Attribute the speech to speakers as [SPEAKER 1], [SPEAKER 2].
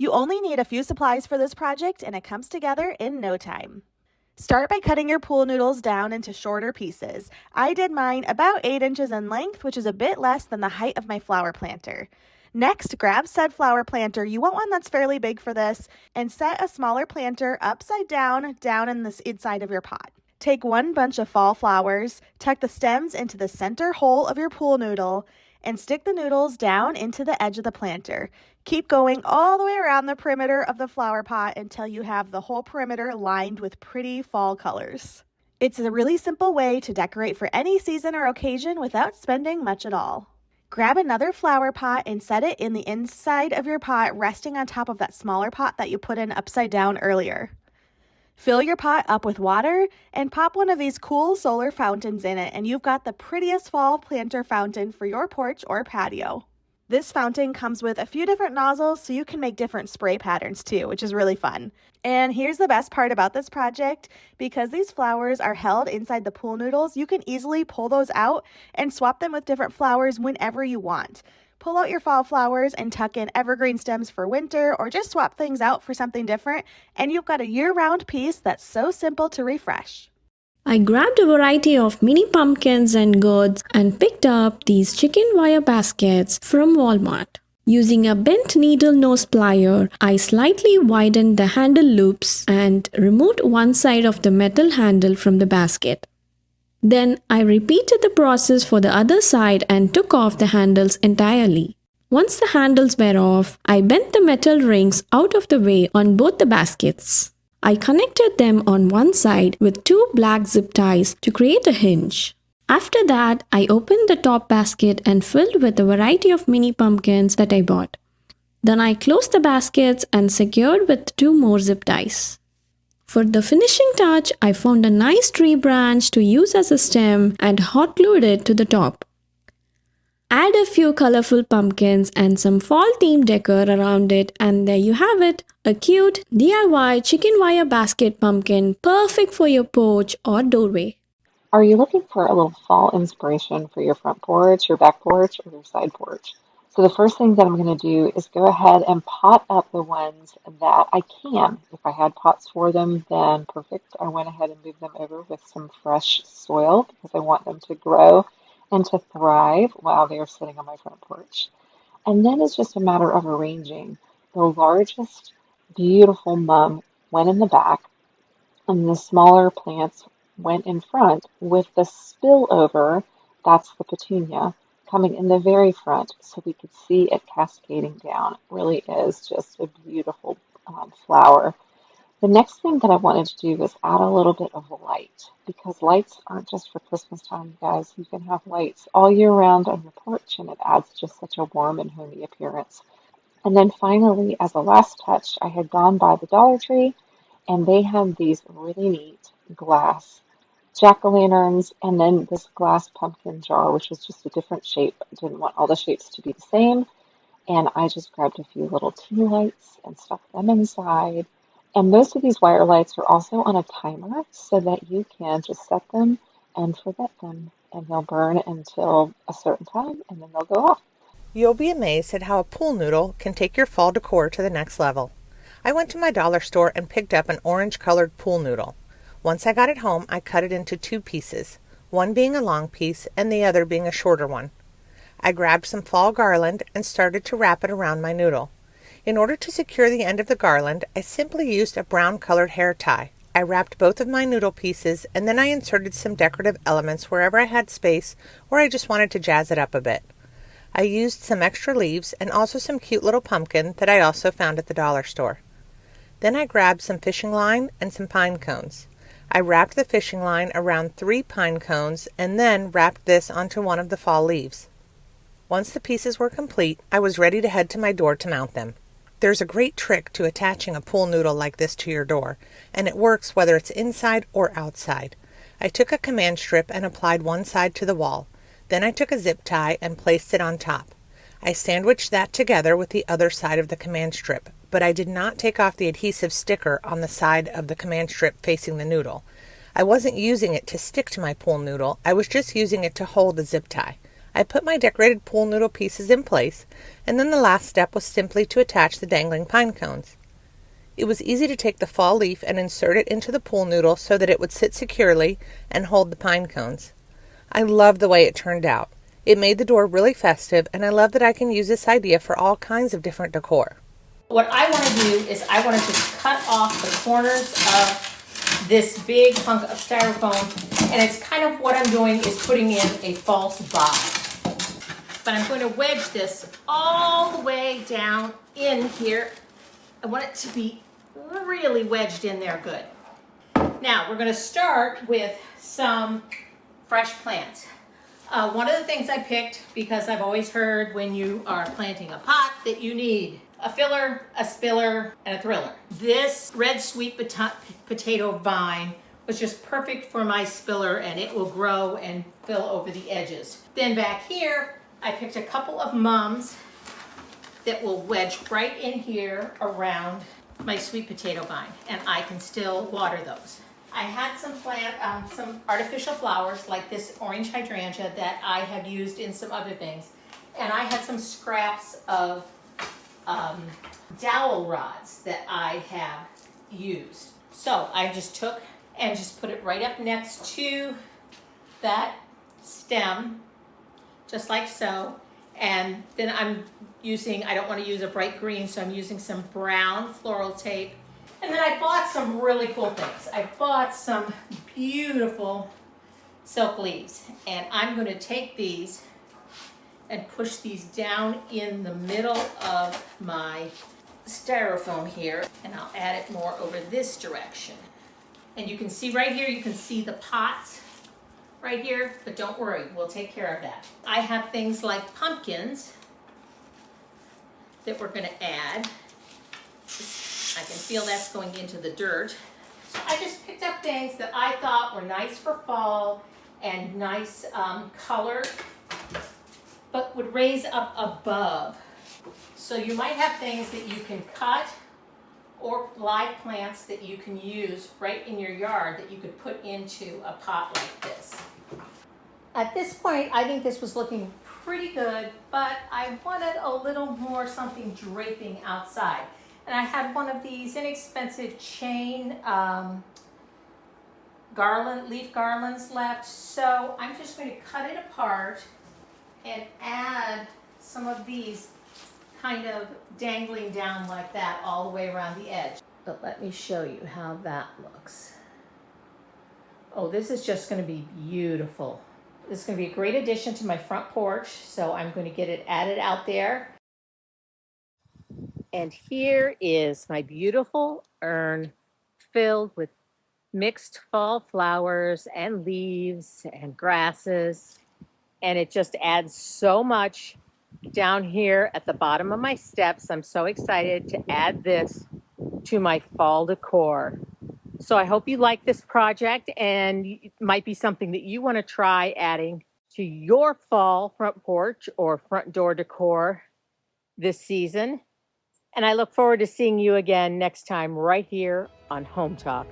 [SPEAKER 1] You only need a few supplies for this project and it comes together in no time. Start by cutting your pool noodles down into shorter pieces. I did mine about 8 inches in length, which is a bit less than the height of my flower planter. Next, grab said flower planter. You want one that's fairly big for this, and set a smaller planter upside down in the inside of your pot. Take one bunch of fall flowers, tuck the stems into the center hole of your pool noodle, and stick the noodles down into the edge of the planter. Keep going all the way around the perimeter of the flower pot until you have the whole perimeter lined with pretty fall colors. It's a really simple way to decorate for any season or occasion without spending much at all. Grab another flower pot and set it in the inside of your pot, resting on top of that smaller pot that you put in upside down earlier. Fill your pot up with water and pop one of these cool solar fountains in it, and you've got the prettiest fall planter fountain for your porch or patio. This fountain comes with a few different nozzles so you can make different spray patterns too, which is really fun. And here's the best part about this project: because these flowers are held inside the pool noodles, you can easily pull those out and swap them with different flowers whenever you want. Pull out your fall flowers and tuck in evergreen stems for winter, or just swap things out for something different, and you've got a year-round piece that's so simple to refresh.
[SPEAKER 2] I grabbed a variety of mini pumpkins and gourds and picked up these chicken wire baskets from Walmart. Using a bent needle nose plier, I slightly widened the handle loops and removed one side of the metal handle from the basket. Then I repeated the process for the other side and took off the handles entirely. Once the handles were off, I bent the metal rings out of the way on both the baskets. I connected them on one side with 2 black zip ties to create a hinge. After that, I opened the top basket and filled with a variety of mini pumpkins that I bought. Then I closed the baskets and secured with 2 more zip ties. For the finishing touch, I found a nice tree branch to use as a stem and hot glued it to the top. Add a few colorful pumpkins and some fall themed decor around it, and there you have it, a cute DIY chicken wire basket pumpkin, perfect for your porch or doorway.
[SPEAKER 3] Are you looking for a little fall inspiration for your front porch, your back porch, or your side porch? So the first thing that I'm going to do is go ahead and pot up the ones that I can. If I had pots for them, then perfect. I went ahead and moved them over with some fresh soil because I want them to grow and to thrive while they are sitting on my front porch. And then it's just a matter of arranging. The largest, beautiful mum went in the back, and the smaller plants went in front, with the spillover, that's the petunia, coming in the very front so we could see it cascading down. It really is just a beautiful flower. The next thing that I wanted to do was add a little bit of light, because lights aren't just for Christmas time, you guys. You can have lights all year round on your porch, and it adds just such a warm and homey appearance. And then finally, as a last touch, I had gone by the Dollar Tree, and they had these really neat glass jack-o'-lanterns, and then this glass pumpkin jar, which was just a different shape. I didn't want all the shapes to be the same, and I just grabbed a few little tea lights and stuck them inside. And most of these wire lights are also on a timer so that you can just set them and forget them, and they'll burn until a certain time, and then they'll go off.
[SPEAKER 4] You'll be amazed at how a pool noodle can take your fall decor to the next level. I went to my dollar store and picked up an orange-colored pool noodle. Once I got it home, I cut it into 2 pieces, one being a long piece and the other being a shorter one. I grabbed some fall garland and started to wrap it around my noodle. In order to secure the end of the garland, I simply used a brown-colored hair tie. I wrapped both of my noodle pieces, and then I inserted some decorative elements wherever I had space or I just wanted to jazz it up a bit. I used some extra leaves and also some cute little pumpkin that I also found at the dollar store. Then I grabbed some fishing line and some pine cones. I wrapped the fishing line around 3 pine cones and then wrapped this onto one of the fall leaves. Once the pieces were complete, I was ready to head to my door to mount them. There's a great trick to attaching a pool noodle like this to your door, and it works whether it's inside or outside. I took a command strip and applied one side to the wall. Then I took a zip tie and placed it on top. I sandwiched that together with the other side of the command strip, but I did not take off the adhesive sticker on the side of the command strip facing the noodle. I wasn't using it to stick to my pool noodle, I was just using it to hold the zip tie. I put my decorated pool noodle pieces in place, and then the last step was simply to attach the dangling pine cones. It was easy to take the fall leaf and insert it into the pool noodle so that it would sit securely and hold the pine cones. I loved the way it turned out. It made the door really festive, and I love that I can use this idea for all kinds of different decor.
[SPEAKER 5] What I want to do is I want to just cut off the corners of this big hunk of styrofoam, and it's kind of what I'm doing is putting in a false bottom. But I'm going to wedge this all the way down in here. I want it to be really wedged in there good. Now we're going to start with some fresh plants. One of the things I picked, because I've always heard when you are planting a pot that you need a filler, a spiller, and a thriller. This red sweet potato vine was just perfect for my spiller, and it will grow and fill over the edges. Then back here, I picked a couple of mums that will wedge right in here around my sweet potato vine, and I can still water those. I had some artificial flowers like this orange hydrangea that I have used in some other things, and I had some scraps of dowel rods that I have used. So I just took and just put it right up next to that stem, just like so. And then I don't want to use a bright green, so I'm using some brown floral tape. And then I bought some really cool things. I bought some beautiful silk leaves, and I'm going to take these and push these down in the middle of my styrofoam here, and I'll add it more over this direction. And you can see right here, you can see the pots right here, but don't worry, we'll take care of that. I have things like pumpkins that we're going to add. I can feel that's going into the dirt. So I just picked up things that I thought were nice for fall and nice color, but would raise up above. So you might have things that you can cut or live plants that you can use right in your yard that you could put into a pot like this. At this point, I think this was looking pretty good, but I wanted a little more something draping outside. And I had one of these inexpensive chain leaf garlands left, so I'm just going to cut it apart and add some of these kind of dangling down like that all the way around the edge. But let me show you how that looks. Oh, this is just going to be beautiful. This is going to be a great addition to my front porch, so I'm going to get it added out there. And here is my beautiful urn filled with mixed fall flowers and leaves and grasses. And it just adds so much down here at the bottom of my steps. I'm so excited to add this to my fall decor. So I hope you like this project, and it might be something that you want to try adding to your fall front porch or front door decor this season. And I look forward to seeing you again next time right here on Home Talk.